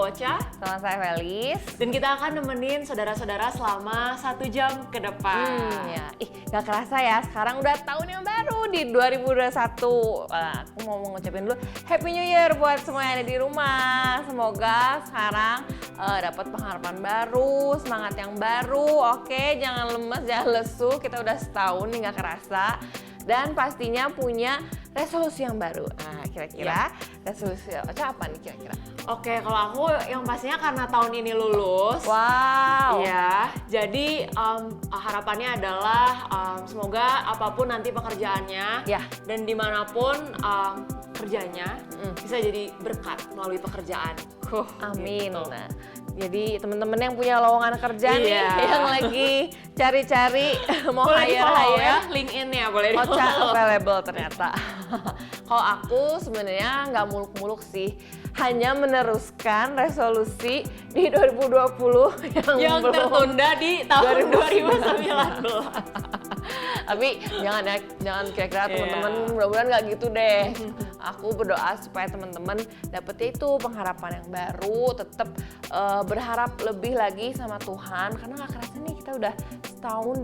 Ocha. Sama saya Felis. Dan kita akan nemenin saudara-saudara selama 1 jam ke depan. Gak kerasa ya, sekarang udah tahun yang baru di 2021. Aku mau ngucapin dulu Happy New Year buat semua yang ada di rumah. Semoga sekarang dapat pengharapan baru, semangat yang baru. Oke, jangan lemes, jangan lesu. Kita udah setahun nih gak kerasa. Dan pastinya punya resolusi yang baru. Nah, kira-kira resolusi Ocha apa nih kira-kira? Oke, kalau aku yang pastinya karena tahun ini lulus. Wow. Iya, jadi harapannya adalah semoga apapun nanti pekerjaannya dan dimanapun kerjanya bisa jadi berkat melalui pekerjaan. Amin. Gitu. Nah, jadi teman-teman yang punya lowongan kerja nih, yang lagi cari-cari mau boleh hire ya, LinkedIn-nya boleh di Ocha available ternyata. Kalau aku sebenarnya nggak muluk-muluk sih, hanya meneruskan resolusi di 2020 yang belum tertunda di tahun 2019. Tapi jangan kira-kira teman-teman mudah-mudahan nggak gitu deh. Aku berdoa supaya teman-teman dapetnya itu pengharapan yang baru, tetap berharap lebih lagi sama Tuhan karena nggak kerasa nih kita udah setahun,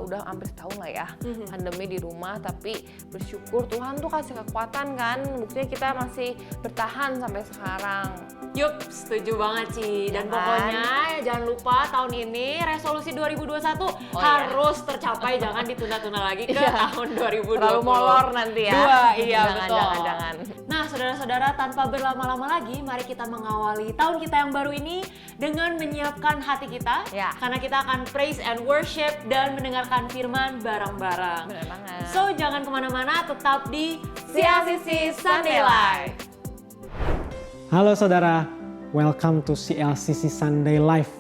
udah hampir setahun lah ya pandemi di rumah, tapi bersyukur Tuhan tuh kasih kekuatan kan, buktinya kita masih bertahan sampai sekarang. Yup, setuju banget Ci. Dan pokoknya jangan lupa tahun ini resolusi 2021 harus tercapai, jangan ditunda-tunda lagi ke tahun 2020. Terlalu molor nanti ya. Jangan. Nah, saudara-saudara, tanpa berlama-lama lagi, mari kita mengawali tahun kita yang baru ini dengan menyiapkan hati kita. Karena kita akan praise and worship dan mendengarkan firman bareng-bareng. Benar banget. So, jangan kemana-mana, tetap di CLCC Sunday Live. Halo saudara, welcome to CLCC Sunday Live.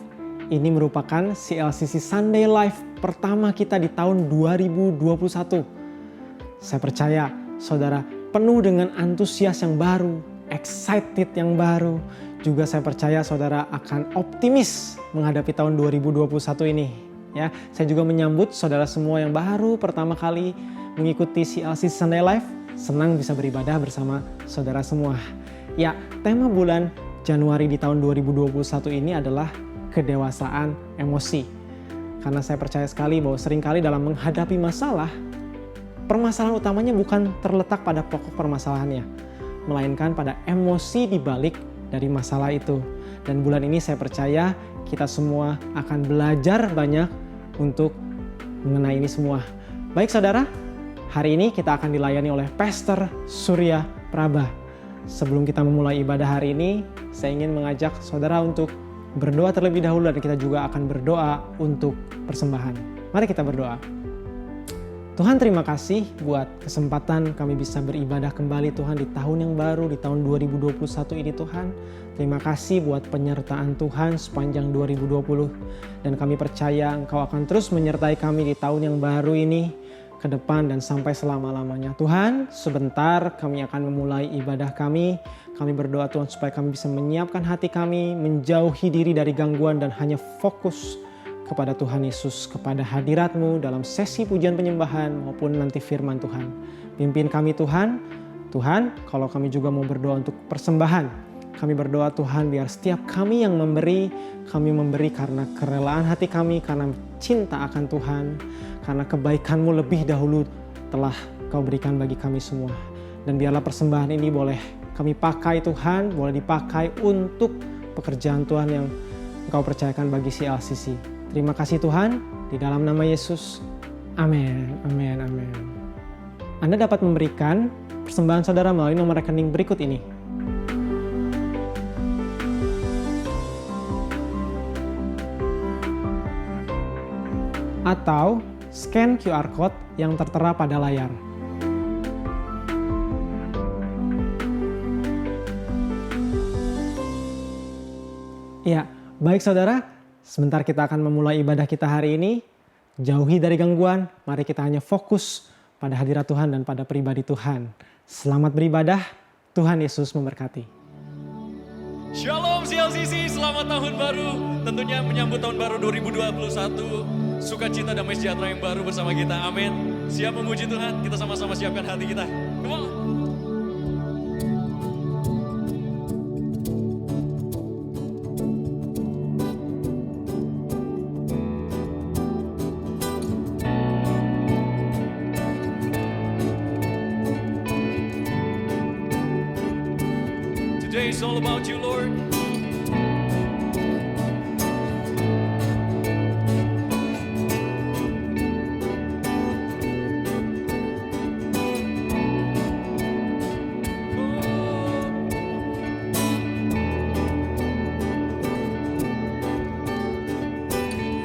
Ini merupakan CLCC Sunday Live pertama kita di tahun 2021. Saya percaya saudara penuh dengan antusias yang baru, excited yang baru. Juga saya percaya saudara akan optimis menghadapi tahun 2021 ini. Ya, saya juga menyambut saudara semua yang baru pertama kali mengikuti CLCC Sunday Live. Senang bisa beribadah bersama saudara semua. Ya, tema bulan Januari di tahun 2021 ini adalah kedewasaan emosi. Karena saya percaya sekali bahwa seringkali dalam menghadapi masalah, permasalahan utamanya bukan terletak pada pokok permasalahannya, melainkan pada emosi di balik dari masalah itu. Dan bulan ini saya percaya kita semua akan belajar banyak untuk mengenai ini semua. Baik saudara, hari ini kita akan dilayani oleh Pastor Surya Prabha. Sebelum kita memulai ibadah hari ini, saya ingin mengajak saudara untuk berdoa terlebih dahulu dan kita juga akan berdoa untuk persembahan. Mari kita berdoa. Tuhan, terima kasih buat kesempatan kami bisa beribadah kembali Tuhan di tahun yang baru, di tahun 2021 ini Tuhan. Terima kasih buat penyertaan Tuhan sepanjang 2020. Dan kami percaya Engkau akan terus menyertai kami di tahun yang baru ini ke depan dan sampai selama-lamanya. Tuhan, sebentar kami akan memulai ibadah kami. Kami berdoa Tuhan supaya kami bisa menyiapkan hati kami, menjauhi diri dari gangguan dan hanya fokus kepada Tuhan Yesus, kepada hadirat-Mu dalam sesi pujian penyembahan maupun nanti firman Tuhan. Pimpin kami Tuhan. Tuhan, kalau kami juga mau berdoa untuk persembahan, kami berdoa Tuhan biar setiap kami yang memberi, kami memberi karena kerelaan hati kami, karena cinta akan Tuhan, karena kebaikan-Mu lebih dahulu telah Kau berikan bagi kami semua. Dan biarlah persembahan ini boleh kami pakai Tuhan, boleh dipakai untuk pekerjaan Tuhan yang Engkau percayakan bagi CLCC. Terima kasih Tuhan, di dalam nama Yesus. Amin, amin, amin. Anda dapat memberikan persembahan saudara melalui nomor rekening berikut ini. Atau scan QR Code yang tertera pada layar. Ya, baik saudara, sebentar kita akan memulai ibadah kita hari ini. Jauhi dari gangguan, mari kita hanya fokus pada hadirat Tuhan dan pada pribadi Tuhan. Selamat beribadah, Tuhan Yesus memberkati. Shalom CLCC, selamat tahun baru. Tentunya menyambut tahun baru 2021. Sukacita damai sejahtera yang baru bersama kita. Amin. Siap memuji Tuhan? Kita sama-sama siapkan hati kita. Come on. It's all about you, Lord.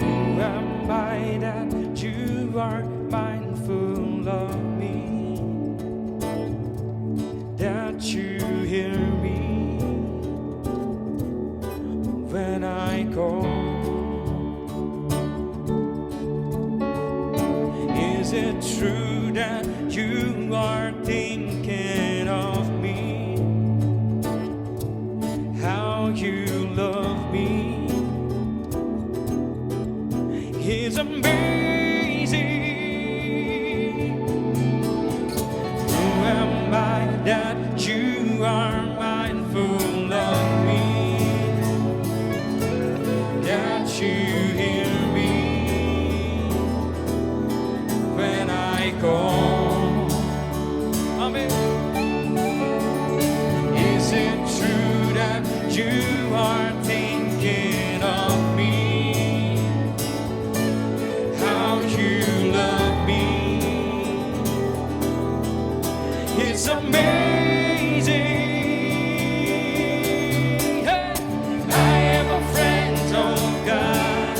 Who am I that you are mindful of me? That you hear me when I call. Is it true that you are thinking of me? How you love me is amazing. Who am I that you are mindful of me? That you hear me when I call. Amen. Is it true that you are thinking of me? How you love me is amazing. Hey, I am a friend of God.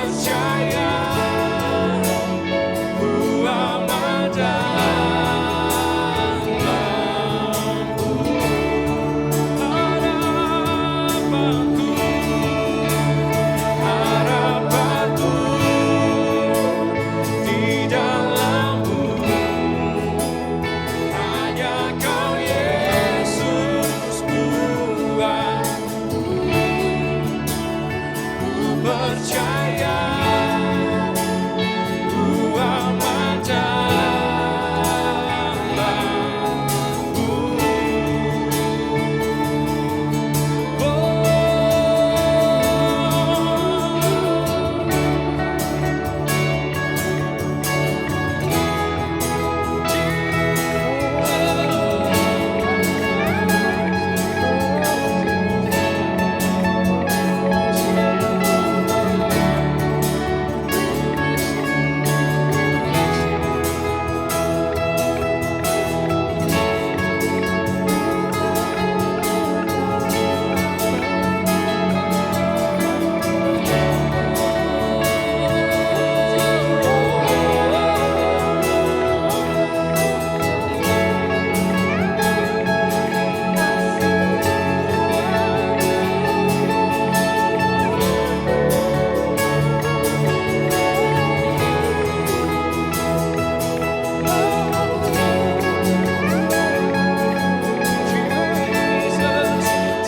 percaya ku aman dalammu. Harapanku di dalammu, hanya Kau Yesus buatku. Ku percaya ku aman dalammu.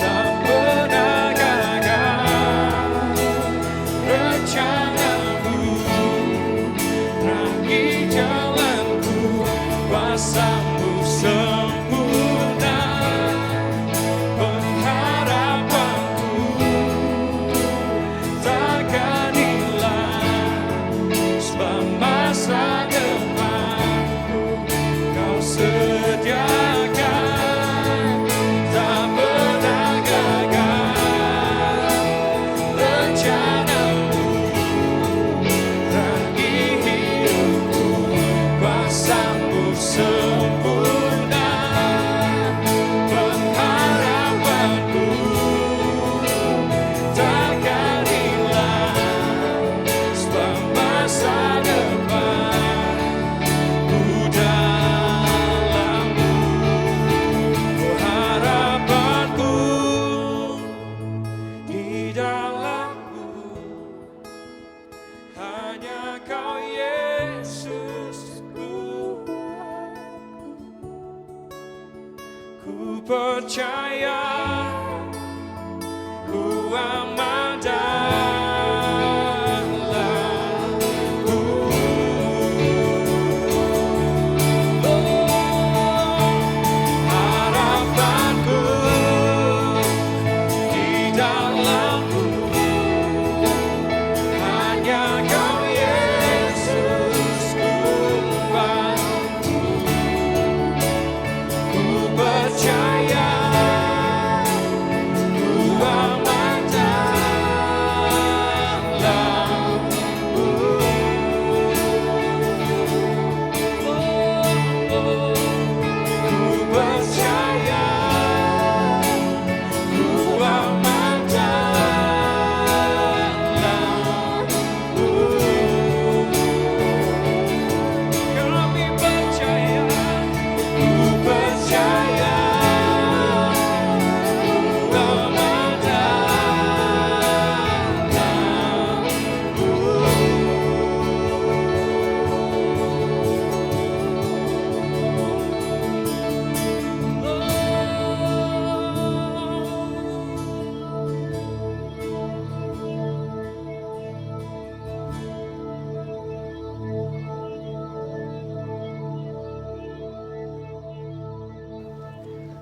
Tak pernah gagal rencanamu, terangi jalanku, kuasa-Mu sempurna, pengharapanku takkan hilang, sebab masa depanku Kau sediakan. Tak pernah gagal rencanamu, terangi hidupku, kuasa-Mu sempurna, pengharapanku takkan hilang, sebab masa depanku dalammu. Harapanku di dalammu, hanya Kau Yesus ku percaya ku aman dalammu. Harapanku di dalammu, hanya Kau Yesus kuatku. Ku percaya ku aman dalammu. Ku percaya ku aman dalammu. Kami percaya, ku percaya ku aman dalammu.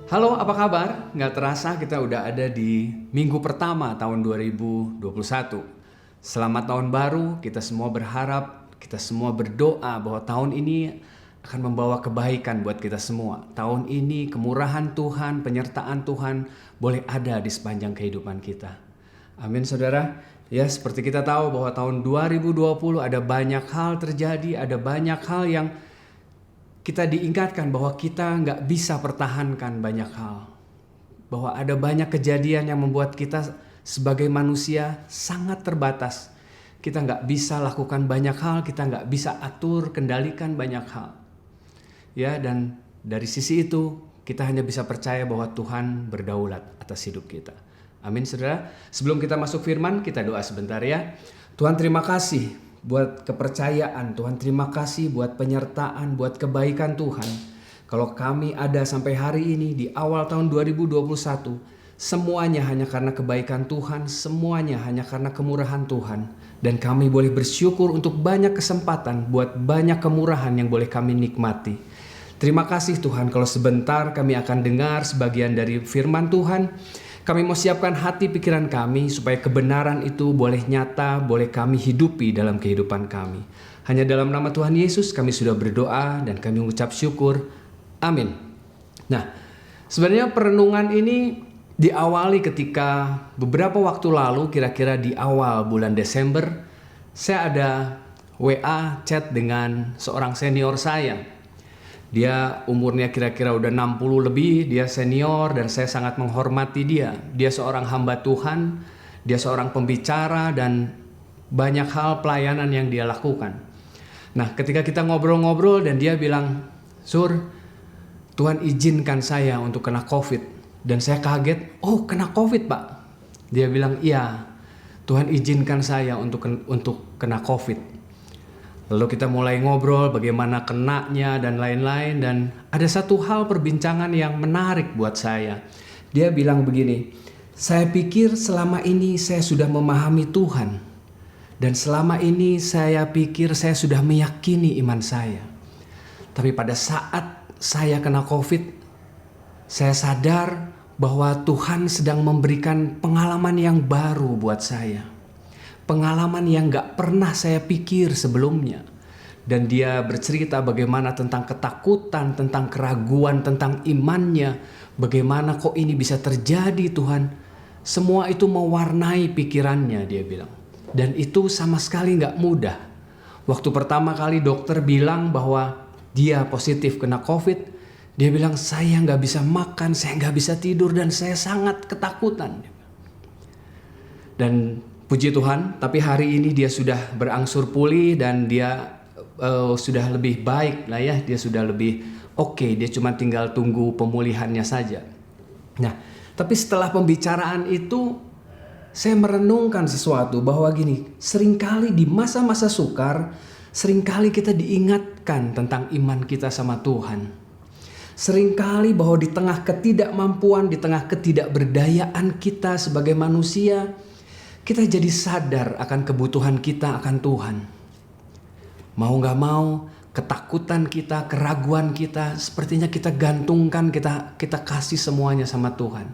Halo, apa kabar? Nggak terasa kita udah ada di minggu pertama tahun 2021. Selamat tahun baru, kita semua berharap, kita semua berdoa bahwa tahun ini akan membawa kebaikan buat kita semua. Tahun ini kemurahan Tuhan, penyertaan Tuhan boleh ada di sepanjang kehidupan kita. Amin saudara. Ya, seperti kita tahu bahwa tahun 2020 ada banyak hal terjadi, ada banyak hal yang kita diingatkan bahwa kita nggak bisa pertahankan banyak hal. Bahwa ada banyak kejadian yang membuat kita sebagai manusia sangat terbatas. kita nggak bisa lakukan banyak hal, kita nggak bisa atur, kendalikan banyak hal. Ya, dan dari sisi itu kita hanya bisa percaya bahwa Tuhan berdaulat atas hidup kita. Amin, saudara. Sebelum kita masuk firman, kita doa sebentar ya. Tuhan, terima kasih buat kepercayaan. Tuhan, terima kasih buat penyertaan, buat kebaikan Tuhan. Kalau kami ada sampai hari ini di awal tahun 2021, semuanya hanya karena kebaikan Tuhan, semuanya hanya karena kemurahan Tuhan. Dan kami boleh bersyukur untuk banyak kesempatan buat banyak kemurahan yang boleh kami nikmati. Terima kasih Tuhan, kalau sebentar kami akan dengar sebagian dari firman Tuhan. Kami mau siapkan hati pikiran kami supaya kebenaran itu boleh nyata, boleh kami hidupi dalam kehidupan kami. Hanya dalam nama Tuhan Yesus kami sudah berdoa dan kami mengucap syukur. Amin. Nah, sebenarnya perenungan ini diawali ketika beberapa waktu lalu, kira-kira di awal bulan Desember, saya ada WA chat dengan seorang senior saya. Dia umurnya kira-kira udah 60 lebih, dia senior dan saya sangat menghormati dia. Dia seorang hamba Tuhan, dia seorang pembicara dan banyak hal pelayanan yang dia lakukan. Nah, ketika kita ngobrol-ngobrol dan dia bilang, "Sur, Tuhan izinkan saya untuk kena COVID." Dan saya kaget, "Oh, kena COVID, Pak?" Dia bilang, "Iya, Tuhan izinkan saya untuk kena COVID." Lalu kita mulai ngobrol bagaimana kenanya dan lain-lain. Dan ada satu hal perbincangan yang menarik buat saya. Dia bilang begini, "Saya pikir selama ini saya sudah memahami Tuhan. Dan selama ini saya pikir saya sudah meyakini iman saya. Tapi pada saat saya kena COVID, saya sadar bahwa Tuhan sedang memberikan pengalaman yang baru buat saya. Pengalaman yang gak pernah saya pikir sebelumnya." Dan dia bercerita bagaimana tentang ketakutan, tentang keraguan, tentang imannya. Bagaimana kok ini bisa terjadi Tuhan. Semua itu mewarnai pikirannya, dia bilang. Dan itu sama sekali gak mudah. Waktu pertama kali dokter bilang bahwa dia positif kena COVID, dia bilang, "Saya nggak bisa makan, saya nggak bisa tidur, dan saya sangat ketakutan." Dan puji Tuhan, tapi hari ini dia sudah berangsur pulih dan dia sudah lebih baik lah ya, dia sudah lebih oke, dia cuma tinggal tunggu pemulihannya saja. Nah, tapi setelah pembicaraan itu, saya merenungkan sesuatu bahwa gini, seringkali di masa-masa sukar, seringkali kita diingatkan tentang iman kita sama Tuhan. Seringkali bahwa di tengah ketidakmampuan, di tengah ketidakberdayaan kita sebagai manusia, kita jadi sadar akan kebutuhan kita akan Tuhan. Mau gak mau, ketakutan kita, keraguan kita, sepertinya kita gantungkan, kita kasih semuanya sama Tuhan.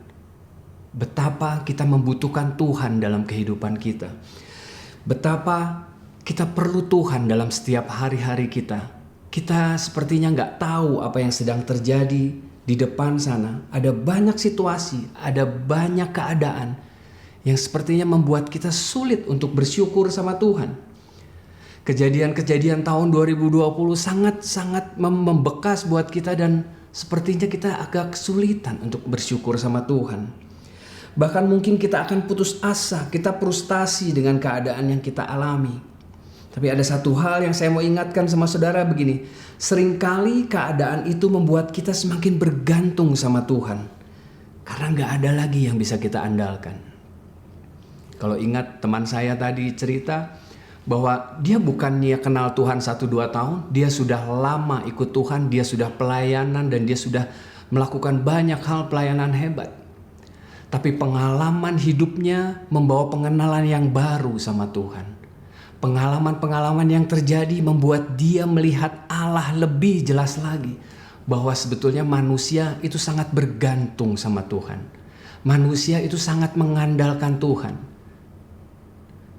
Betapa kita membutuhkan Tuhan dalam kehidupan kita. Betapa kita perlu Tuhan dalam setiap hari-hari kita. Kita sepertinya nggak tahu apa yang sedang terjadi di depan sana. Ada banyak situasi, ada banyak keadaan yang sepertinya membuat kita sulit untuk bersyukur sama Tuhan. Kejadian-kejadian tahun 2020 sangat-sangat membekas buat kita dan sepertinya kita agak kesulitan untuk bersyukur sama Tuhan. Bahkan mungkin kita akan putus asa, kita frustasi dengan keadaan yang kita alami. Tapi ada satu hal yang saya mau ingatkan sama saudara begini. Seringkali keadaan itu membuat kita semakin bergantung sama Tuhan. Karena gak ada lagi yang bisa kita andalkan. Kalau ingat teman saya tadi cerita bahwa dia bukannya kenal Tuhan 1-2 tahun. Dia sudah lama ikut Tuhan, dia sudah pelayanan dan dia sudah melakukan banyak hal pelayanan hebat. Tapi pengalaman hidupnya membawa pengenalan yang baru sama Tuhan. Pengalaman-pengalaman yang terjadi membuat dia melihat Allah lebih jelas lagi. Bahwa sebetulnya manusia itu sangat bergantung sama Tuhan. Manusia itu sangat mengandalkan Tuhan.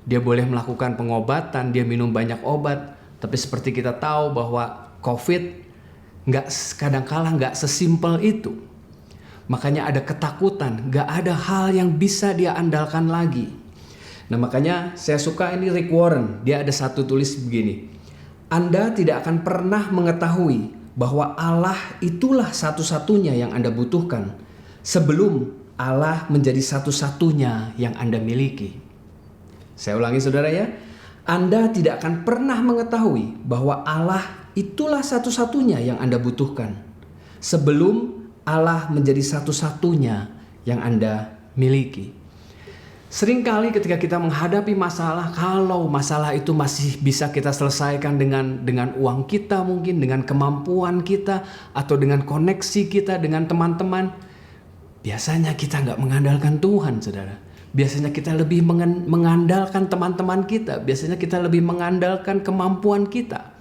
Dia boleh melakukan pengobatan, dia minum banyak obat. Tapi seperti kita tahu bahwa COVID kadang-kala nggak sesimpel itu. Makanya ada ketakutan, nggak ada hal yang bisa dia andalkan lagi. Nah makanya saya suka ini Rick Warren. Dia ada satu tulis begini. Anda tidak akan pernah mengetahui bahwa Allah itulah satu-satunya yang Anda butuhkan sebelum Allah menjadi satu-satunya yang Anda miliki. Saya ulangi saudara ya. Anda tidak akan pernah mengetahui bahwa Allah itulah satu-satunya yang Anda butuhkan sebelum Allah menjadi satu-satunya yang Anda miliki. Seringkali ketika kita menghadapi masalah, kalau masalah itu masih bisa kita selesaikan dengan uang kita mungkin, dengan kemampuan kita, atau dengan koneksi kita dengan teman-teman, biasanya kita nggak mengandalkan Tuhan, saudara. Biasanya kita lebih mengandalkan teman-teman kita, biasanya kita lebih mengandalkan kemampuan kita.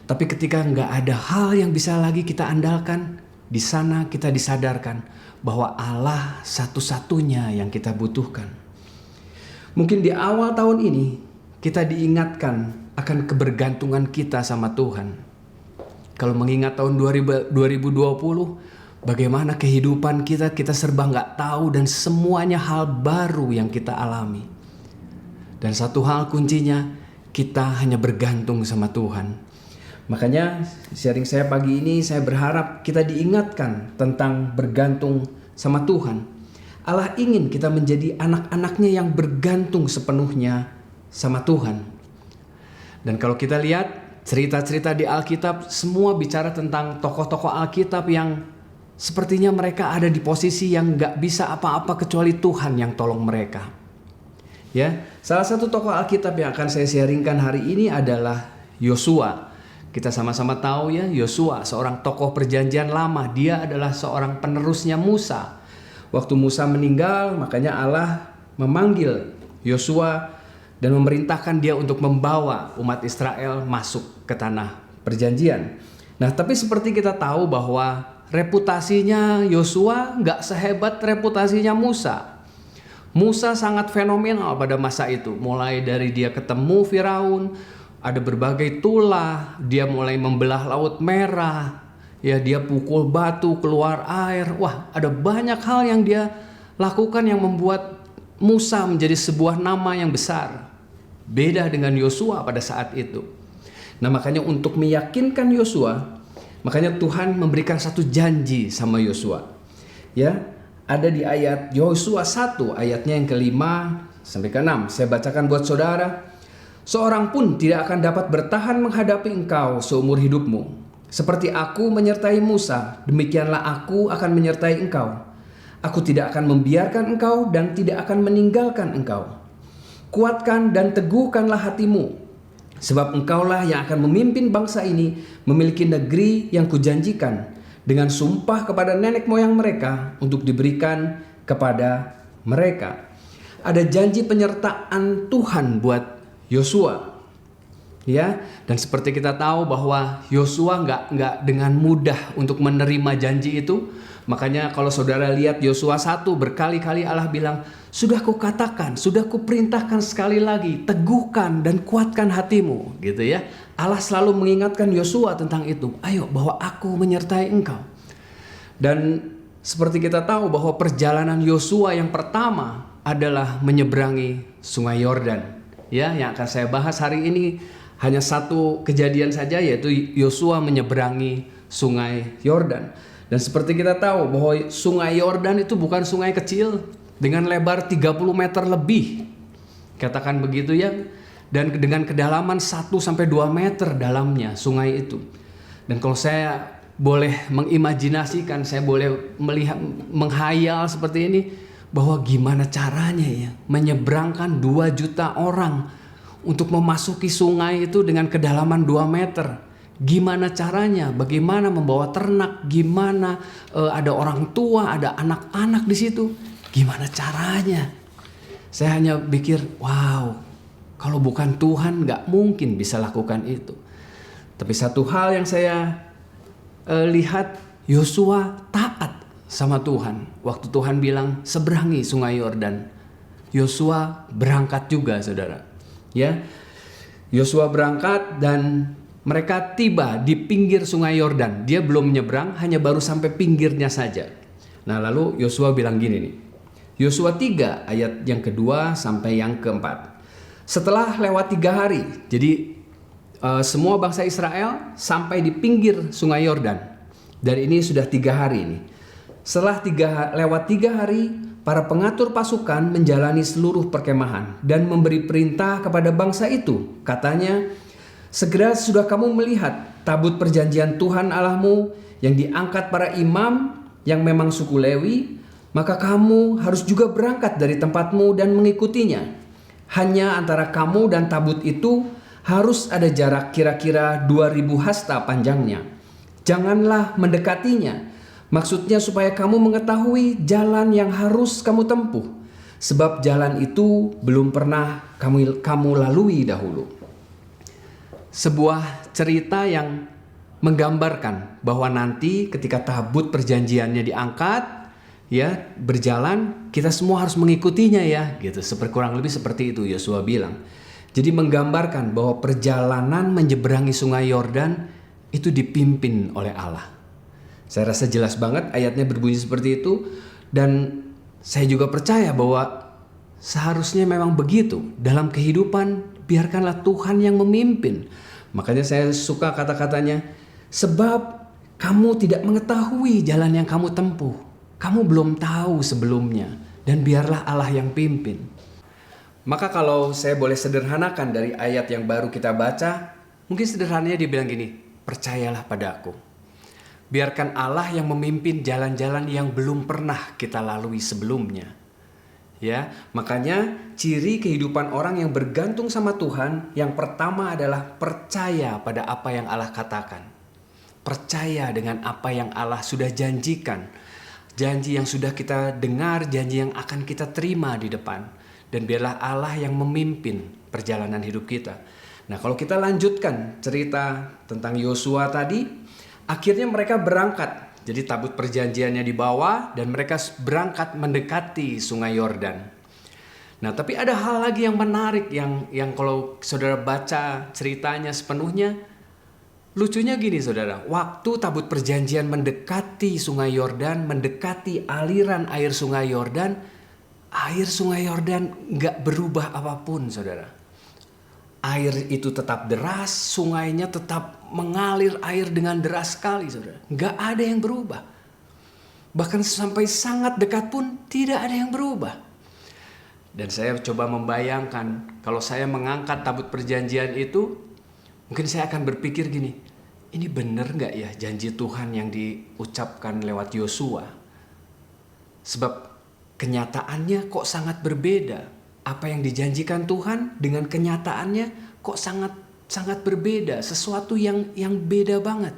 Tapi ketika nggak ada hal yang bisa lagi kita andalkan, di sana kita disadarkan bahwa Allah satu-satunya yang kita butuhkan. Mungkin di awal tahun ini kita diingatkan akan kebergantungan kita sama Tuhan. Kalau mengingat tahun 2020, bagaimana kehidupan kita serba nggak tahu dan semuanya hal baru yang kita alami. Dan satu hal kuncinya, kita hanya bergantung sama Tuhan. Makanya sharing saya pagi ini, saya berharap kita diingatkan tentang bergantung sama Tuhan. Allah ingin kita menjadi anak-anaknya yang bergantung sepenuhnya sama Tuhan. Dan kalau kita lihat cerita-cerita di Alkitab, semua bicara tentang tokoh-tokoh Alkitab yang sepertinya mereka ada di posisi yang gak bisa apa-apa kecuali Tuhan yang tolong mereka. Ya, salah satu tokoh Alkitab yang akan saya sharingkan hari ini adalah Yosua. Kita sama-sama tahu ya, Yosua seorang tokoh perjanjian lama. Dia adalah seorang penerusnya Musa. Waktu Musa meninggal, makanya Allah memanggil Yosua dan memerintahkan dia untuk membawa umat Israel masuk ke tanah perjanjian. Nah, tapi seperti kita tahu bahwa reputasinya Yosua nggak sehebat reputasinya Musa. Musa sangat fenomenal pada masa itu. Mulai dari dia ketemu Firaun, ada berbagai tulah, dia mulai membelah Laut Merah, ya dia pukul batu keluar air. Wah, ada banyak hal yang dia lakukan yang membuat Musa menjadi sebuah nama yang besar. Beda dengan Yosua pada saat itu. Nah, makanya untuk meyakinkan Yosua, makanya Tuhan memberikan satu janji sama Yosua. Ya, ada di ayat Yosua 1 ayatnya yang ke-5 sampai ke-6. Saya bacakan buat saudara. Seorang pun tidak akan dapat bertahan menghadapi engkau seumur hidupmu. Seperti aku menyertai Musa, demikianlah aku akan menyertai engkau. Aku tidak akan membiarkan engkau dan tidak akan meninggalkan engkau. Kuatkan dan teguhkanlah hatimu, sebab engkaulah yang akan memimpin bangsa ini memiliki negeri yang kujanjikan dengan sumpah kepada nenek moyang mereka untuk diberikan kepada mereka. Ada janji penyertaan Tuhan buat Yosua, ya, dan seperti kita tahu bahwa Yosua nggak dengan mudah untuk menerima janji itu. Makanya kalau saudara lihat Yosua 1 berkali-kali Allah bilang, sudah kukatakan, sudah kuperintahkan sekali lagi, teguhkan dan kuatkan hatimu, gitu ya. Allah selalu mengingatkan Yosua tentang itu. Ayo, bahwa aku menyertai engkau. Dan seperti kita tahu bahwa perjalanan Yosua yang pertama adalah menyeberangi Sungai Yordan. Ya, yang akan saya bahas hari ini hanya satu kejadian saja, yaitu Yosua menyeberangi Sungai Yordan. Dan seperti kita tahu bahwa Sungai Yordan itu bukan sungai kecil dengan lebar 30 meter lebih. Katakan begitu ya. Dan dengan kedalaman 1-2 meter dalamnya sungai itu. Dan kalau saya boleh mengimajinasikan, saya boleh melihat, menghayal seperti ini, bahwa gimana caranya ya menyeberangkan 2 juta orang untuk memasuki sungai itu dengan kedalaman 2 meter. Gimana caranya? Bagaimana membawa ternak? Gimana ada orang tua, ada anak-anak di situ? Gimana caranya? Saya hanya pikir, wow, kalau bukan Tuhan nggak mungkin bisa lakukan itu. Tapi satu hal yang saya lihat, Yosua taat sama Tuhan. Waktu Tuhan bilang seberangi Sungai Yordan, Yosua berangkat juga, saudara. Ya, Yosua berangkat dan mereka tiba di pinggir Sungai Yordan. Dia belum menyeberang, hanya baru sampai pinggirnya saja. Nah, lalu Yosua bilang gini nih. Yosua 3 ayat yang kedua sampai yang keempat. Setelah lewat 3 hari, jadi semua bangsa Israel sampai di pinggir Sungai Yordan. Dan ini sudah 3 hari ini. Setelah lewat 3 hari, para pengatur pasukan menjalani seluruh perkemahan dan memberi perintah kepada bangsa itu. Katanya, segera sudah kamu melihat tabut perjanjian Tuhan Allahmu yang diangkat para imam yang memang suku Lewi, maka kamu harus juga berangkat dari tempatmu dan mengikutinya. Hanya antara kamu dan tabut itu harus ada jarak kira-kira 2000 hasta panjangnya. Janganlah mendekatinya. Maksudnya supaya kamu mengetahui jalan yang harus kamu tempuh. Sebab jalan itu belum pernah kamu lalui dahulu. Sebuah cerita yang menggambarkan bahwa nanti ketika tabut perjanjiannya diangkat, ya, berjalan, kita semua harus mengikutinya ya, gitu. Kurang lebih seperti itu Yosua bilang. Jadi menggambarkan bahwa perjalanan menyeberangi sungai Yordan itu dipimpin oleh Allah. Saya rasa jelas banget ayatnya berbunyi seperti itu, dan saya juga percaya bahwa seharusnya memang begitu. Dalam kehidupan biarkanlah Tuhan yang memimpin. Makanya saya suka kata-katanya, sebab kamu tidak mengetahui jalan yang kamu tempuh. Kamu belum tahu sebelumnya, dan biarlah Allah yang pimpin. Maka kalau saya boleh sederhanakan dari ayat yang baru kita baca, mungkin sederhananya dibilang gini, percayalah padaku. Biarkan Allah yang memimpin jalan-jalan yang belum pernah kita lalui sebelumnya. Ya, makanya ciri kehidupan orang yang bergantung sama Tuhan yang pertama adalah percaya pada apa yang Allah katakan. Percaya dengan apa yang Allah sudah janjikan. Janji yang sudah kita dengar, janji yang akan kita terima di depan. Dan biarlah Allah yang memimpin perjalanan hidup kita. Nah, kalau kita lanjutkan cerita tentang Yosua tadi, akhirnya mereka berangkat. Jadi tabut perjanjiannya dibawa dan mereka berangkat mendekati sungai Yordan. Nah, tapi ada hal lagi yang menarik yang kalau saudara baca ceritanya sepenuhnya, lucunya gini saudara, waktu tabut perjanjian mendekati sungai Yordan, mendekati aliran air sungai Yordan, air sungai Yordan nggak berubah apapun saudara. Air itu tetap deras, sungainya tetap mengalir air dengan deras sekali saudara. Nggak ada yang berubah. Bahkan sampai sangat dekat pun tidak ada yang berubah. Dan saya coba membayangkan kalau saya mengangkat tabut perjanjian itu, mungkin saya akan berpikir gini, ini benar nggak ya janji Tuhan yang diucapkan lewat Yosua? Sebab kenyataannya kok sangat berbeda. Apa yang dijanjikan Tuhan dengan kenyataannya kok sangat berbeda. Sesuatu yang beda banget.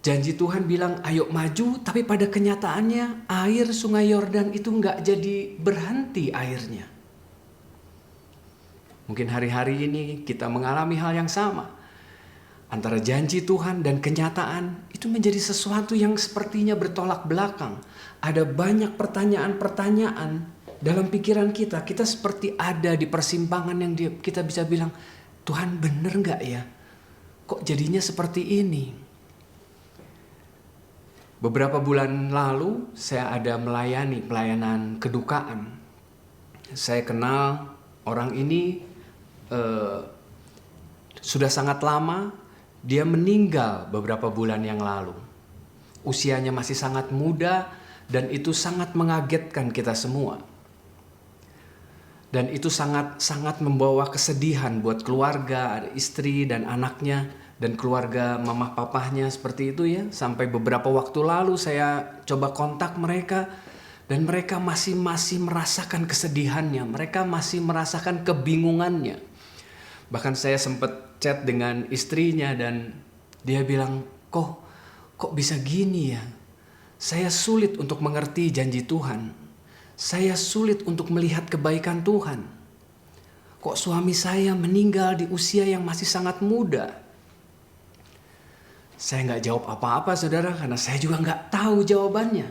Janji Tuhan bilang ayo maju, tapi pada kenyataannya air sungai Yordan itu nggak jadi berhenti airnya. Mungkin hari-hari ini kita mengalami hal yang sama. Antara janji Tuhan dan kenyataan itu menjadi sesuatu yang sepertinya bertolak belakang. Ada banyak pertanyaan-pertanyaan dalam pikiran kita. Kita seperti ada di persimpangan yang kita bisa bilang, Tuhan bener gak ya? Kok jadinya seperti ini? Beberapa bulan lalu saya ada melayani pelayanan kedukaan. Saya kenal orang ini sudah sangat lama. Dia meninggal beberapa bulan yang lalu. Usianya masih sangat muda dan itu sangat mengagetkan kita semua. Dan itu sangat membawa kesedihan buat keluarga, ada istri dan anaknya dan keluarga mamah papahnya seperti itu ya. Sampai beberapa waktu lalu saya coba kontak mereka dan mereka masih merasakan kesedihannya, mereka masih merasakan kebingungannya. Bahkan saya sempat chat dengan istrinya dan dia bilang, kok bisa gini ya? Saya sulit untuk mengerti janji Tuhan. Saya sulit untuk melihat kebaikan Tuhan. Kok suami saya meninggal di usia yang masih sangat muda? Saya nggak jawab apa-apa saudara, karena saya juga nggak tahu jawabannya.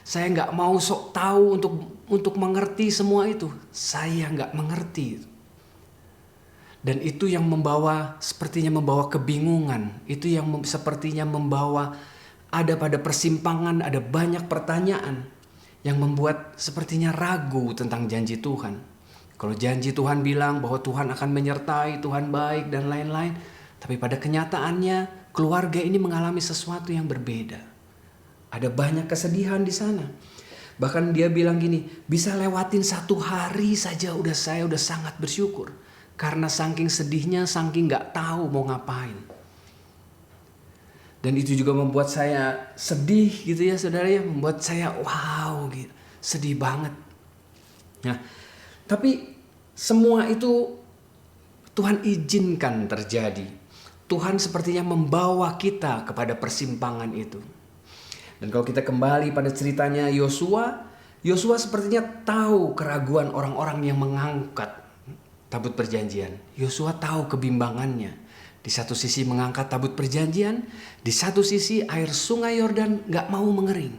Saya nggak mau sok tahu untuk mengerti semua itu. Saya nggak mengerti. Dan itu yang sepertinya membawa kebingungan. Itu yang sepertinya membawa ada pada persimpangan, ada banyak pertanyaan yang membuat sepertinya ragu tentang janji Tuhan. Kalau janji Tuhan bilang bahwa Tuhan akan menyertai, Tuhan baik dan lain-lain. Tapi pada kenyataannya keluarga ini mengalami sesuatu yang berbeda. Ada banyak kesedihan di sana. Bahkan dia bilang gini, bisa lewatin 1 hari saja saya udah sangat bersyukur. Karena saking sedihnya, saking gak tahu mau ngapain. Dan itu juga membuat saya sedih gitu ya saudara ya. Membuat saya wow gitu, sedih banget. Nah, tapi semua itu Tuhan izinkan terjadi. Tuhan sepertinya membawa kita kepada persimpangan itu. Dan kalau kita kembali pada ceritanya Yosua sepertinya tahu keraguan orang-orang yang mengangkat tabut perjanjian. Yosua tahu kebimbangannya. Di satu sisi mengangkat tabut perjanjian, di satu sisi air sungai Yordan gak mau mengering.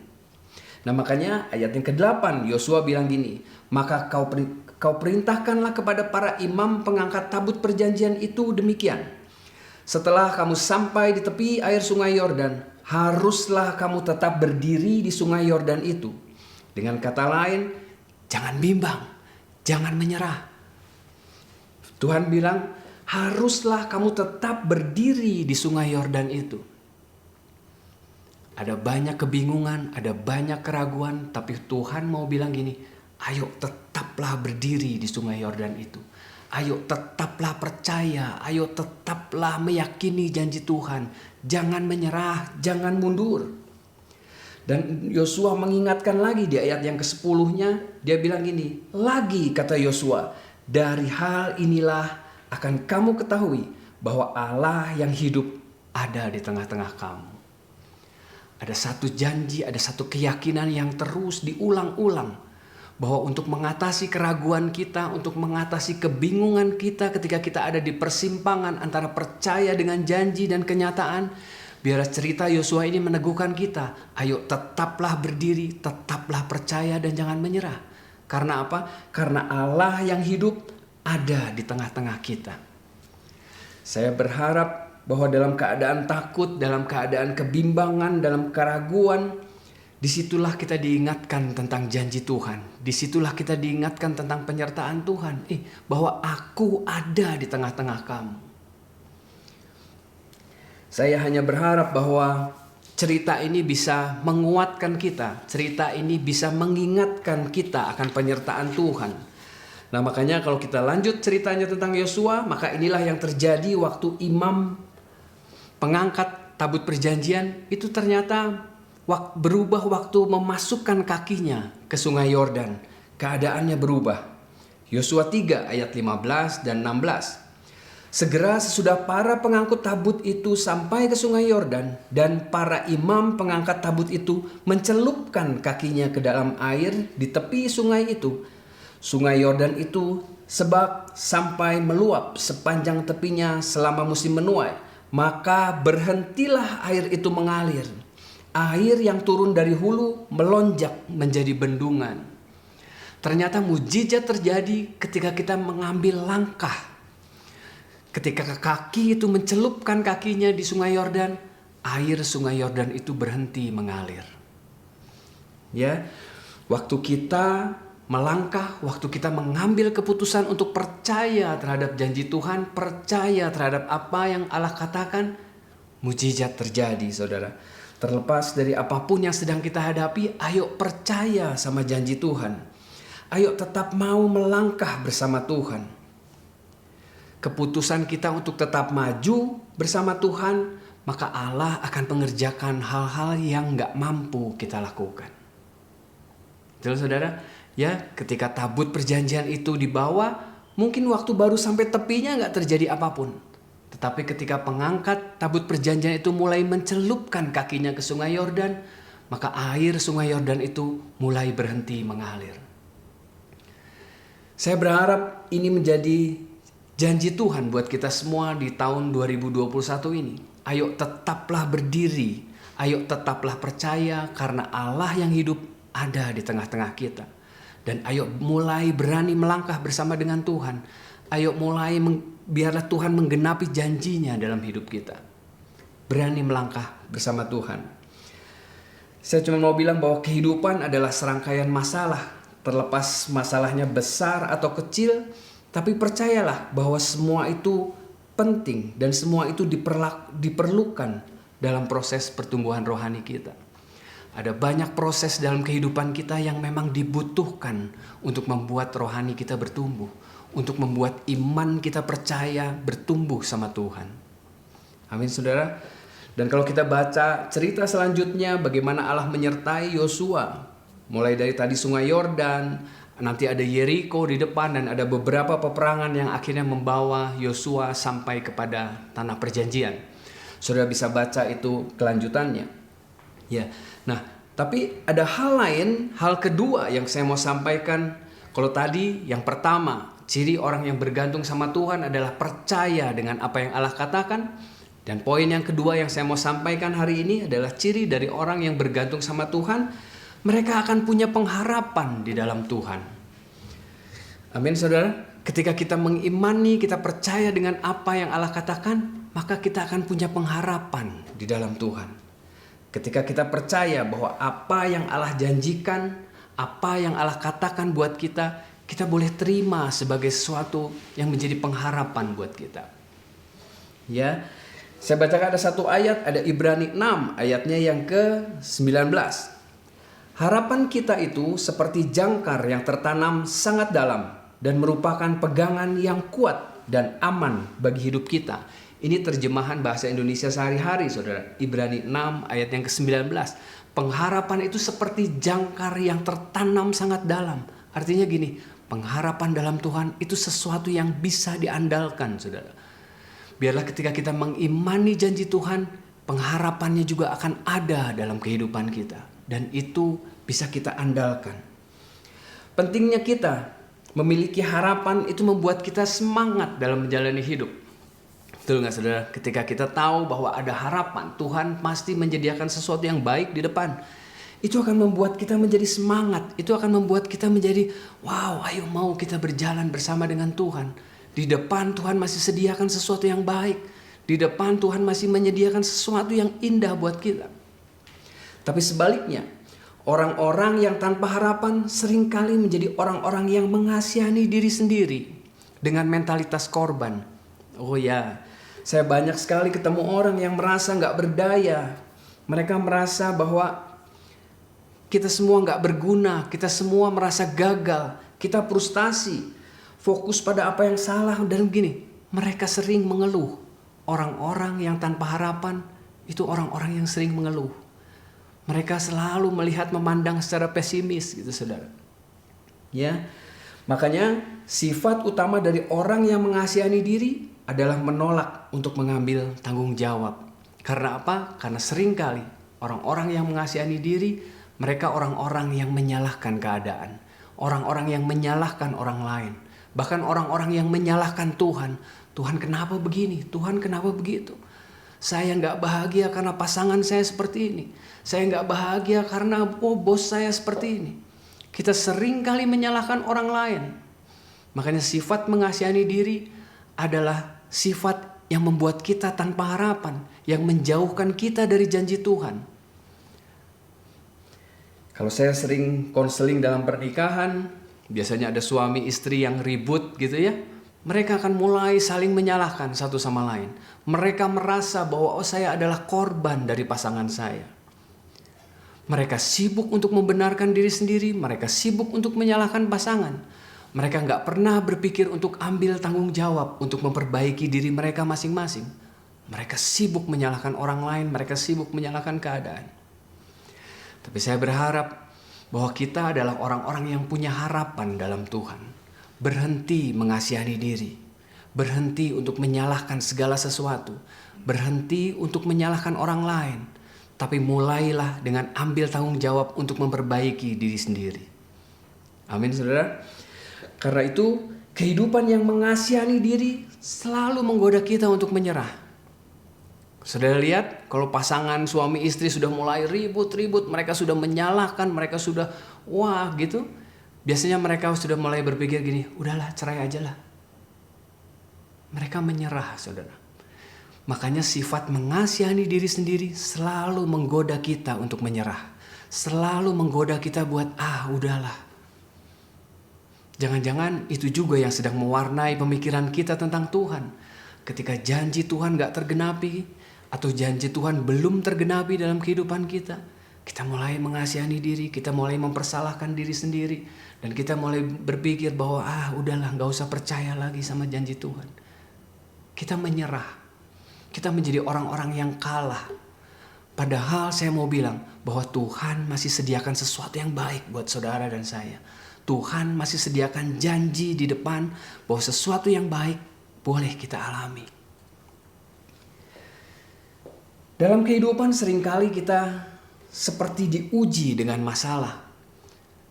Nah makanya ayat yang ke-8 Yosua bilang gini, maka kau perintahkanlah kepada para imam pengangkat tabut perjanjian itu demikian. Setelah kamu sampai di tepi air sungai Yordan, haruslah kamu tetap berdiri di sungai Yordan itu. Dengan kata lain, jangan bimbang, jangan menyerah. Tuhan bilang, haruslah kamu tetap berdiri di sungai Yordan itu. Ada banyak kebingungan, ada banyak keraguan, tapi Tuhan mau bilang gini, ayo tetaplah berdiri di sungai Yordan itu. Ayo tetaplah percaya, ayo tetaplah meyakini janji Tuhan. Jangan menyerah, jangan mundur. Dan Yosua mengingatkan lagi di ayat yang ke-10-nya, dia bilang gini, lagi kata Yosua, dari hal inilah akan kamu ketahui bahwa Allah yang hidup ada di tengah-tengah kamu. Ada satu janji, ada satu keyakinan yang terus diulang-ulang. Bahwa untuk mengatasi keraguan kita, untuk mengatasi kebingungan kita ketika kita ada di persimpangan antara percaya dengan janji dan kenyataan, biar cerita Yosua ini meneguhkan kita, ayo tetaplah berdiri, tetaplah percaya dan jangan menyerah. Karena apa? Karena Allah yang hidup ada di tengah-tengah kita. Saya berharap bahwa dalam keadaan takut, dalam keadaan kebimbangan, dalam keraguan, disitulah kita diingatkan tentang janji Tuhan. Disitulah kita diingatkan tentang penyertaan Tuhan. Bahwa aku ada di tengah-tengah kamu. Saya hanya berharap bahwa cerita ini bisa menguatkan kita. Cerita ini bisa mengingatkan kita akan penyertaan Tuhan. Nah makanya kalau kita lanjut ceritanya tentang Yosua, maka inilah yang terjadi waktu imam pengangkat tabut perjanjian itu ternyata berubah waktu memasukkan kakinya ke sungai Yordan. Keadaannya berubah. Yosua 3 ayat 15 dan 16. Segera sesudah para pengangkut tabut itu sampai ke sungai Yordan dan para imam pengangkat tabut itu mencelupkan kakinya ke dalam air di tepi sungai itu. Sungai Yordan itu sebab sampai meluap sepanjang tepinya selama musim menuai. Maka berhentilah air itu mengalir. Air yang turun dari hulu melonjak menjadi bendungan. Ternyata mujizat terjadi ketika kita mengambil langkah. Ketika kaki itu mencelupkan kakinya di sungai Yordan, air sungai Yordan itu berhenti mengalir. Ya, waktu kita melangkah, waktu kita mengambil keputusan untuk percaya terhadap janji Tuhan, percaya terhadap apa yang Allah katakan, mujizat terjadi, saudara. Terlepas dari apapun yang sedang kita hadapi, ayo percaya sama janji Tuhan. Ayo tetap mau melangkah bersama Tuhan. Keputusan kita untuk tetap maju bersama Tuhan, maka Allah akan mengerjakan hal-hal yang gak mampu kita lakukan. Betul saudara? Ya, ketika tabut perjanjian itu dibawa, mungkin waktu baru sampai tepinya gak terjadi apapun. Tetapi ketika pengangkat tabut perjanjian itu mulai mencelupkan kakinya ke sungai Yordan, maka air sungai Yordan itu mulai berhenti mengalir. Saya berharap ini menjadi janji Tuhan buat kita semua di tahun 2021 ini. Ayo tetaplah berdiri, ayo tetaplah percaya karena Allah yang hidup ada di tengah-tengah kita. Dan ayo mulai berani melangkah bersama dengan Tuhan. Ayo mulai biarlah Tuhan menggenapi janjinya dalam hidup kita. Berani melangkah bersama Tuhan. Saya cuma mau bilang bahwa kehidupan adalah serangkaian masalah. Terlepas masalahnya besar atau kecil, tapi percayalah bahwa semua itu penting dan semua itu diperlukan dalam proses pertumbuhan rohani kita. Ada banyak proses dalam kehidupan kita yang memang dibutuhkan untuk membuat rohani kita bertumbuh, untuk membuat iman kita percaya bertumbuh sama Tuhan. Amin, saudara. Dan kalau kita baca cerita selanjutnya bagaimana Allah menyertai Yosua, mulai dari tadi Sungai Yordan, nanti ada Yeriko di depan, dan ada beberapa peperangan yang akhirnya membawa Yosua sampai kepada tanah perjanjian. Saudara bisa baca itu kelanjutannya. Ya, nah tapi ada hal lain, hal kedua yang saya mau sampaikan. Kalau tadi yang pertama, ciri orang yang bergantung sama Tuhan adalah percaya dengan apa yang Allah katakan. Dan poin yang kedua yang saya mau sampaikan hari ini adalah ciri dari orang yang bergantung sama Tuhan. Mereka akan punya pengharapan di dalam Tuhan. Amin, saudara. Ketika kita mengimani, kita percaya dengan apa yang Allah katakan, maka kita akan punya pengharapan di dalam Tuhan. Ketika kita percaya bahwa apa yang Allah janjikan, apa yang Allah katakan buat kita, kita boleh terima sebagai sesuatu yang menjadi pengharapan buat kita. Ya, saya bacakan ada satu ayat, ada Ibrani 6 ayatnya yang ke-19. Harapan kita itu seperti jangkar yang tertanam sangat dalam dan merupakan pegangan yang kuat dan aman bagi hidup kita. Ini terjemahan bahasa Indonesia sehari-hari, saudara. Ibrani 6 ayat yang ke-19. Pengharapan itu seperti jangkar yang tertanam sangat dalam. Artinya gini, pengharapan dalam Tuhan itu sesuatu yang bisa diandalkan, saudara. Biarlah ketika kita mengimani janji Tuhan, pengharapannya juga akan ada dalam kehidupan kita. Dan itu bisa kita andalkan. Pentingnya kita memiliki harapan itu membuat kita semangat dalam menjalani hidup. Betul nggak, saudara? Ketika kita tahu bahwa ada harapan, Tuhan pasti menyediakan sesuatu yang baik di depan. Itu akan membuat kita menjadi semangat. Itu akan membuat kita menjadi, wow, ayo mau kita berjalan bersama dengan Tuhan. Di depan Tuhan masih sediakan sesuatu yang baik. Di depan Tuhan masih menyediakan sesuatu yang indah buat kita. Tapi sebaliknya, orang-orang yang tanpa harapan seringkali menjadi orang-orang yang mengasihani diri sendiri dengan mentalitas korban. Oh ya, saya banyak sekali ketemu orang yang merasa gak berdaya. Mereka merasa bahwa kita semua gak berguna, kita semua merasa gagal, kita frustasi, fokus pada apa yang salah. Dan begini, mereka sering mengeluh. Orang-orang yang tanpa harapan itu orang-orang yang sering mengeluh. Mereka selalu melihat, memandang secara pesimis gitu, saudara. Ya, makanya sifat utama dari orang yang mengasihani diri adalah menolak untuk mengambil tanggung jawab. Karena apa? Karena seringkali orang-orang yang mengasihani diri, mereka orang-orang yang menyalahkan keadaan. Orang-orang yang menyalahkan orang lain. Bahkan orang-orang yang menyalahkan Tuhan. Tuhan kenapa begini? Tuhan kenapa begitu? Saya gak bahagia karena pasangan saya seperti ini. Saya gak bahagia karena bos saya seperti ini. Kita seringkali menyalahkan orang lain. Makanya sifat mengasihani diri adalah sifat yang membuat kita tanpa harapan, yang menjauhkan kita dari janji Tuhan. Kalau saya sering konseling dalam pernikahan, biasanya ada suami istri yang ribut gitu ya. Mereka akan mulai saling menyalahkan satu sama lain. Mereka merasa bahwa saya adalah korban dari pasangan saya. Mereka sibuk untuk membenarkan diri sendiri, mereka sibuk untuk menyalahkan pasangan. Mereka gak pernah berpikir untuk ambil tanggung jawab untuk memperbaiki diri mereka masing-masing. Mereka sibuk menyalahkan orang lain, mereka sibuk menyalahkan keadaan. Tapi saya berharap bahwa kita adalah orang-orang yang punya harapan dalam Tuhan. Berhenti mengasihani diri. Berhenti untuk menyalahkan segala sesuatu. Berhenti untuk menyalahkan orang lain. Tapi mulailah dengan ambil tanggung jawab untuk memperbaiki diri sendiri. Amin, saudara. Karena itu, kehidupan yang mengasihani diri selalu menggoda kita untuk menyerah. Saudara lihat, kalau pasangan suami istri sudah mulai ribut-ribut, mereka sudah menyalahkan, mereka sudah wah gitu. Biasanya mereka sudah mulai berpikir gini, udahlah cerai aja lah. Mereka menyerah, saudara. Makanya sifat mengasihani diri sendiri selalu menggoda kita untuk menyerah. Selalu menggoda kita buat udahlah. Jangan-jangan itu juga yang sedang mewarnai pemikiran kita tentang Tuhan. Ketika janji Tuhan gak tergenapi, atau janji Tuhan belum tergenapi dalam kehidupan kita, Kita mulai mengasihani diri, kita mulai mempersalahkan diri sendiri. Dan kita mulai berpikir bahwa udahlah, gak usah percaya lagi sama janji Tuhan. Kita menyerah. Kita menjadi orang-orang yang kalah. Padahal saya mau bilang bahwa Tuhan masih sediakan sesuatu yang baik buat saudara dan saya. Tuhan masih sediakan janji di depan bahwa sesuatu yang baik boleh kita alami. Dalam kehidupan seringkali kita seperti diuji dengan masalah.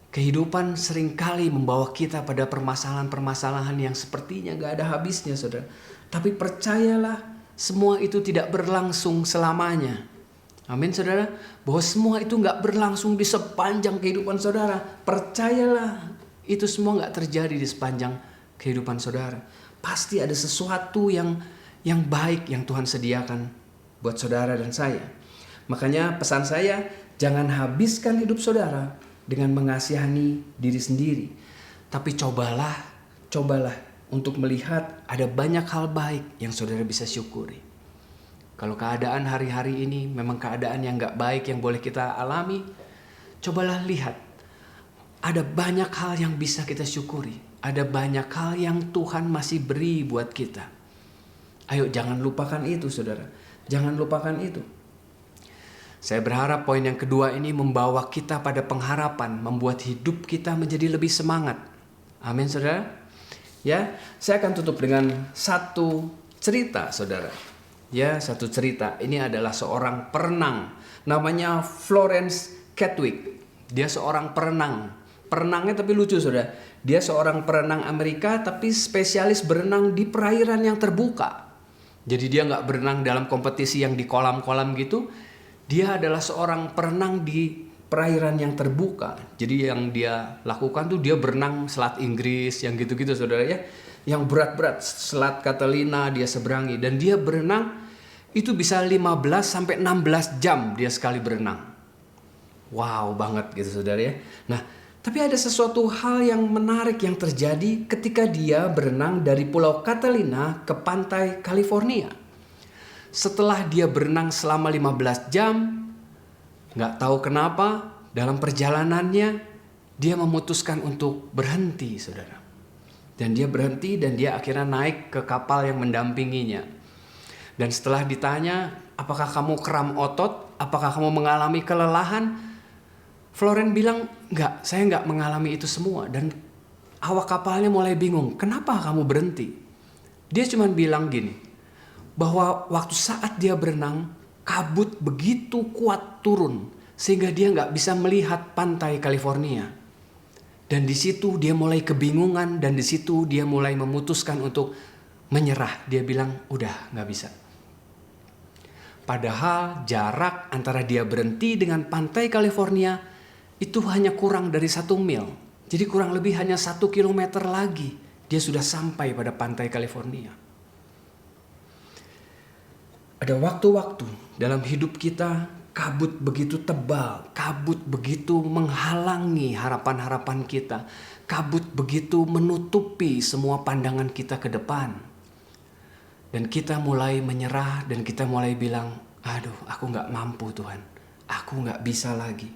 Kehidupan seringkali membawa kita pada permasalahan-permasalahan yang sepertinya gak ada habisnya, saudara. Tapi percayalah, semua itu tidak berlangsung selamanya. Amin, saudara. Bahwa semua itu gak berlangsung di sepanjang kehidupan saudara. Percayalah, itu semua gak terjadi di sepanjang kehidupan saudara. Pasti ada sesuatu yang baik yang Tuhan sediakan buat saudara dan saya. Makanya pesan saya, jangan habiskan hidup saudara dengan mengasihani diri sendiri. Tapi cobalah untuk melihat ada banyak hal baik yang saudara bisa syukuri. Kalau keadaan hari-hari ini memang keadaan yang gak baik yang boleh kita alami, cobalah lihat. Ada banyak hal yang bisa kita syukuri. Ada banyak hal yang Tuhan masih beri buat kita. Ayo jangan lupakan itu, saudara. Jangan lupakan itu. Saya berharap poin yang kedua ini membawa kita pada pengharapan, membuat hidup kita menjadi lebih semangat. Amin, saudara. Ya, saya akan tutup dengan satu cerita, saudara. Ya, satu cerita. Ini adalah seorang perenang. Namanya Florence Chadwick. Dia seorang perenang. Perenangnya tapi lucu, saudara. Dia seorang perenang Amerika tapi spesialis berenang di perairan yang terbuka. Jadi dia nggak berenang dalam kompetisi yang di kolam-kolam gitu. Dia adalah seorang perenang di perairan yang terbuka. Jadi yang dia lakukan tuh dia berenang Selat Inggris yang gitu-gitu, saudara ya. Yang berat-berat, Selat Catalina dia seberangi. Dan dia berenang itu bisa 15 sampai 16 jam dia sekali berenang. Wow banget gitu, saudara ya. Nah, tapi ada sesuatu hal yang menarik yang terjadi ketika dia berenang dari Pulau Catalina ke pantai California. Setelah dia berenang selama 15 jam, gak tahu kenapa dalam perjalanannya dia memutuskan untuk berhenti, saudara. Dan dia berhenti dan dia akhirnya naik ke kapal yang mendampinginya. Dan setelah ditanya, apakah kamu kram otot? Apakah kamu mengalami kelelahan? Florence bilang, enggak, saya enggak mengalami itu semua. Dan awak kapalnya mulai bingung, kenapa kamu berhenti? Dia cuma bilang gini, bahwa waktu saat dia berenang, kabut begitu kuat turun, sehingga dia enggak bisa melihat pantai California. Dan di situ dia mulai kebingungan, dan di situ dia mulai memutuskan untuk menyerah. Dia bilang, udah enggak bisa. Padahal jarak antara dia berhenti dengan pantai California itu hanya kurang dari 1 mil. Jadi kurang lebih hanya 1 kilometer lagi dia sudah sampai pada pantai California. Ada waktu-waktu dalam hidup kita kabut begitu tebal, kabut begitu menghalangi harapan-harapan kita, kabut begitu menutupi semua pandangan kita ke depan. Dan kita mulai menyerah dan kita mulai bilang, aduh aku gak mampu Tuhan, aku gak bisa lagi.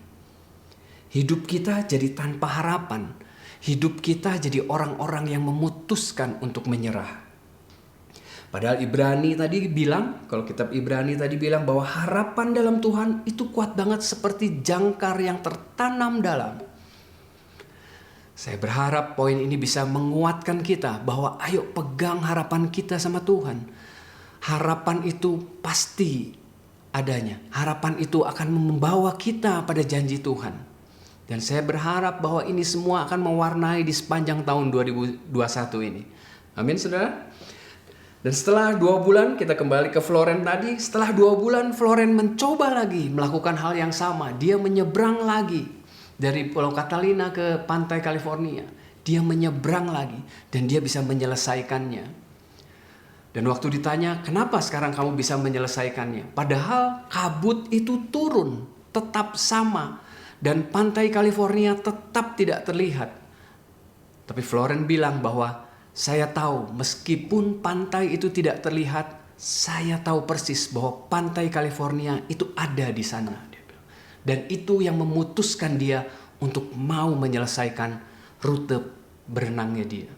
Hidup kita jadi tanpa harapan. Hidup kita jadi orang-orang yang memutuskan untuk menyerah. Padahal Ibrani tadi bilang, kalau kitab Ibrani tadi bilang bahwa harapan dalam Tuhan itu kuat banget seperti jangkar yang tertanam dalam. Saya berharap poin ini bisa menguatkan kita bahwa ayo pegang harapan kita sama Tuhan. Harapan itu pasti adanya. Harapan itu akan membawa kita pada janji Tuhan. Dan saya berharap bahwa ini semua akan mewarnai di sepanjang tahun 2021 ini. Amin, saudara. Dan setelah 2 bulan kita kembali ke Florence tadi. Setelah 2 bulan Florence mencoba lagi melakukan hal yang sama. Dia menyeberang lagi dari Pulau Catalina ke pantai California. Dia menyeberang lagi dan dia bisa menyelesaikannya. Dan waktu ditanya, kenapa sekarang kamu bisa menyelesaikannya? Padahal kabut itu turun tetap sama dan pantai California tetap tidak terlihat. Tapi Florence bilang bahwa saya tahu meskipun pantai itu tidak terlihat, saya tahu persis bahwa pantai California itu ada di sana. Dan itu yang memutuskan dia untuk mau menyelesaikan rute berenangnya dia.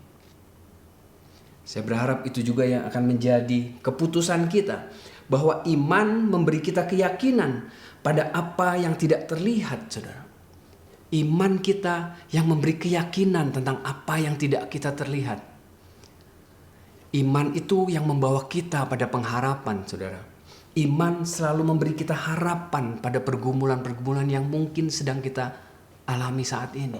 Saya berharap itu juga yang akan menjadi keputusan kita. Bahwa iman memberi kita keyakinan pada apa yang tidak terlihat, saudara. Iman kita yang memberi keyakinan tentang apa yang tidak kita terlihat. Iman itu yang membawa kita pada pengharapan, saudara. Iman selalu memberi kita harapan pada pergumulan-pergumulan yang mungkin sedang kita alami saat ini.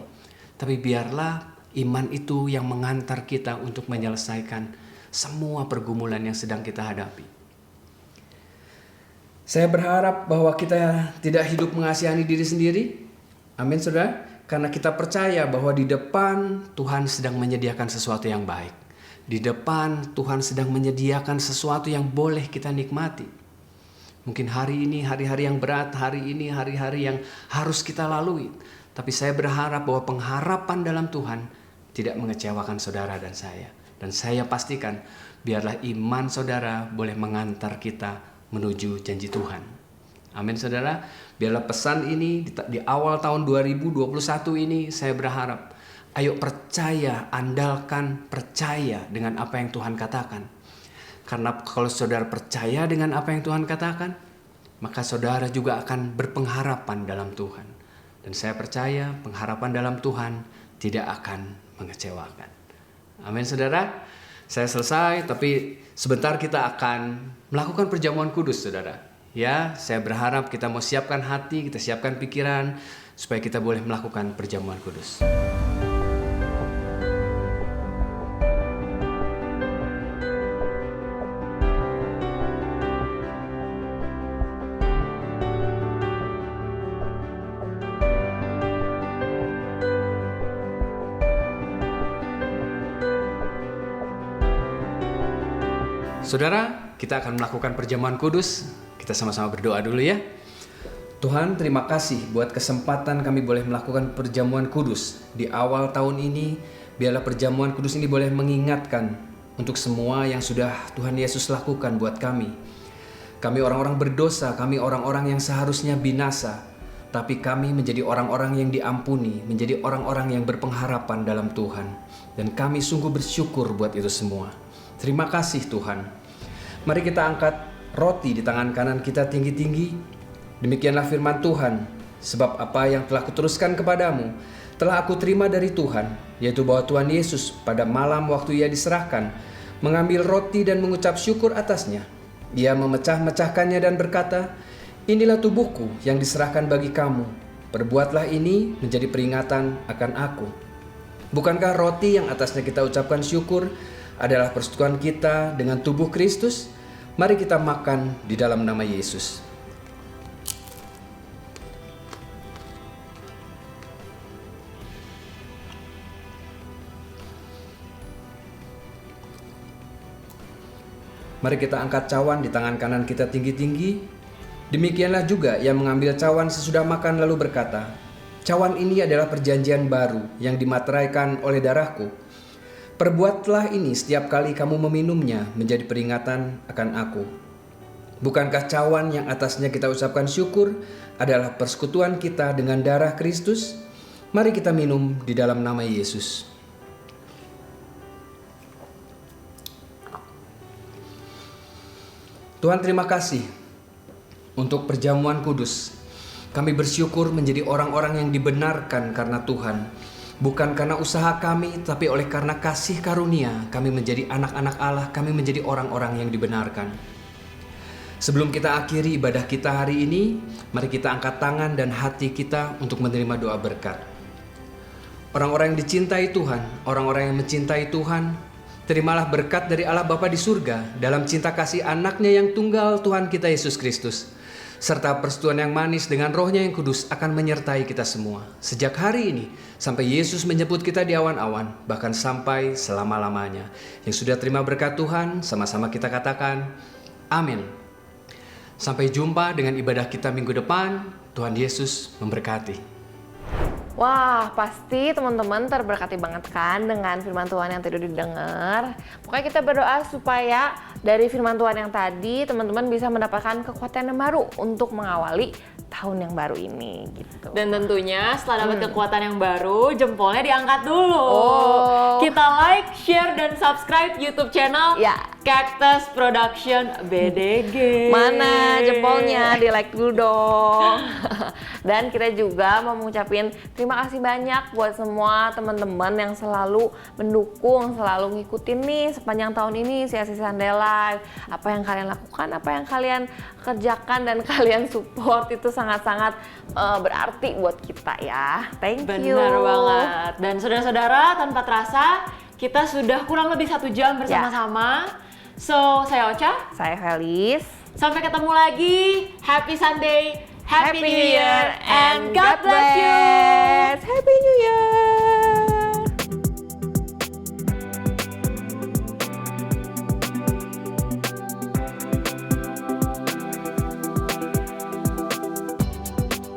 Tapi biarlah iman itu yang mengantar kita untuk menyelesaikan semua pergumulan yang sedang kita hadapi. Saya berharap bahwa kita tidak hidup mengasihani diri sendiri. Amin, saudara. Karena kita percaya bahwa di depan Tuhan sedang menyediakan sesuatu yang baik. Di depan Tuhan sedang menyediakan sesuatu yang boleh kita nikmati. Mungkin hari ini hari-hari yang berat, hari ini hari-hari yang harus kita lalui. Tapi saya berharap bahwa pengharapan dalam Tuhan tidak mengecewakan saudara dan saya. Dan saya pastikan biarlah iman saudara boleh mengantar kita menuju janji Tuhan. Amin, saudara. Biarlah pesan ini di awal tahun 2021 ini saya berharap, ayo percaya, andalkan, percaya dengan apa yang Tuhan katakan. Karena kalau saudara percaya dengan apa yang Tuhan katakan, maka saudara juga akan berpengharapan dalam Tuhan. Dan saya percaya pengharapan dalam Tuhan tidak akan mengecewakan. Amin, saudara. Saya selesai, tapi sebentar kita akan melakukan perjamuan kudus, saudara. Ya, saya berharap kita mau siapkan hati, kita siapkan pikiran, supaya kita boleh melakukan perjamuan kudus. Saudara, kita akan melakukan perjamuan kudus. Kita sama-sama berdoa dulu ya. Tuhan, terima kasih buat kesempatan kami boleh melakukan perjamuan kudus. Di awal tahun ini, biarlah perjamuan kudus ini boleh mengingatkan untuk semua yang sudah Tuhan Yesus lakukan buat kami. Kami orang-orang berdosa, kami orang-orang yang seharusnya binasa. Tapi kami menjadi orang-orang yang diampuni, menjadi orang-orang yang berpengharapan dalam Tuhan. Dan kami sungguh bersyukur buat itu semua. Terima kasih Tuhan. Mari kita angkat roti di tangan kanan kita tinggi-tinggi. Demikianlah firman Tuhan. Sebab apa yang telah kuteruskan kepadamu, telah aku terima dari Tuhan, yaitu bahwa Tuhan Yesus pada malam waktu ia diserahkan, mengambil roti dan mengucap syukur atasnya. Ia memecah-mecahkannya dan berkata, inilah tubuhku yang diserahkan bagi kamu. Perbuatlah ini menjadi peringatan akan aku. Bukankah roti yang atasnya kita ucapkan syukur adalah persekutuan kita dengan tubuh Kristus? Mari kita makan di dalam nama Yesus. Mari kita angkat cawan di tangan kanan kita tinggi-tinggi. Demikianlah juga ia mengambil cawan sesudah makan lalu berkata, cawan ini adalah perjanjian baru yang dimateraikan oleh darahku. Perbuatlah ini setiap kali kamu meminumnya menjadi peringatan akan aku. Bukankah cawan yang atasnya kita ucapkan syukur adalah persekutuan kita dengan darah Kristus? Mari kita minum di dalam nama Yesus. Tuhan, terima kasih untuk perjamuan kudus. Kami bersyukur menjadi orang-orang yang dibenarkan karena Tuhan. Bukan karena usaha kami, tapi oleh karena kasih karunia, kami menjadi anak-anak Allah, kami menjadi orang-orang yang dibenarkan. Sebelum kita akhiri ibadah kita hari ini, mari kita angkat tangan dan hati kita untuk menerima doa berkat. Orang-orang yang dicintai Tuhan, orang-orang yang mencintai Tuhan, terimalah berkat dari Allah Bapa di surga dalam cinta kasih anaknya yang tunggal Tuhan kita Yesus Kristus. Serta persetujuan yang manis dengan rohnya yang kudus akan menyertai kita semua. Sejak hari ini, sampai Yesus menjemput kita di awan-awan, bahkan sampai selama-lamanya. Yang sudah terima berkat Tuhan, sama-sama kita katakan, amin. Sampai jumpa dengan ibadah kita minggu depan. Tuhan Yesus memberkati. Wah, pasti teman-teman terberkati banget kan dengan firman Tuhan yang tadi didengar. Pokoknya kita berdoa supaya dari firman Tuhan yang tadi teman-teman bisa mendapatkan kekuatan yang baru untuk mengawali tahun yang baru ini gitu. Dan tentunya setelah dapat kekuatan yang baru, jempolnya diangkat dulu. Kita like, share, dan subscribe YouTube channel Cactus Production BDG. Mana jempolnya? Di like dulu dong. Dan kita juga mau mengucapin terima kasih banyak buat semua teman-teman yang selalu mendukung, selalu ngikutin nih sepanjang tahun ini CLCC Sunday Live. Apa yang kalian lakukan, apa yang kalian kerjakan dan kalian support itu sangat-sangat berarti buat kita ya. Thank you. Benar banget. Dan saudara-saudara, tanpa terasa kita sudah kurang lebih 1 jam bersama-sama. So, saya Ocha. Saya Felis. Sampai ketemu lagi. Happy Sunday, Happy New Year, and God bless you. Happy New Year.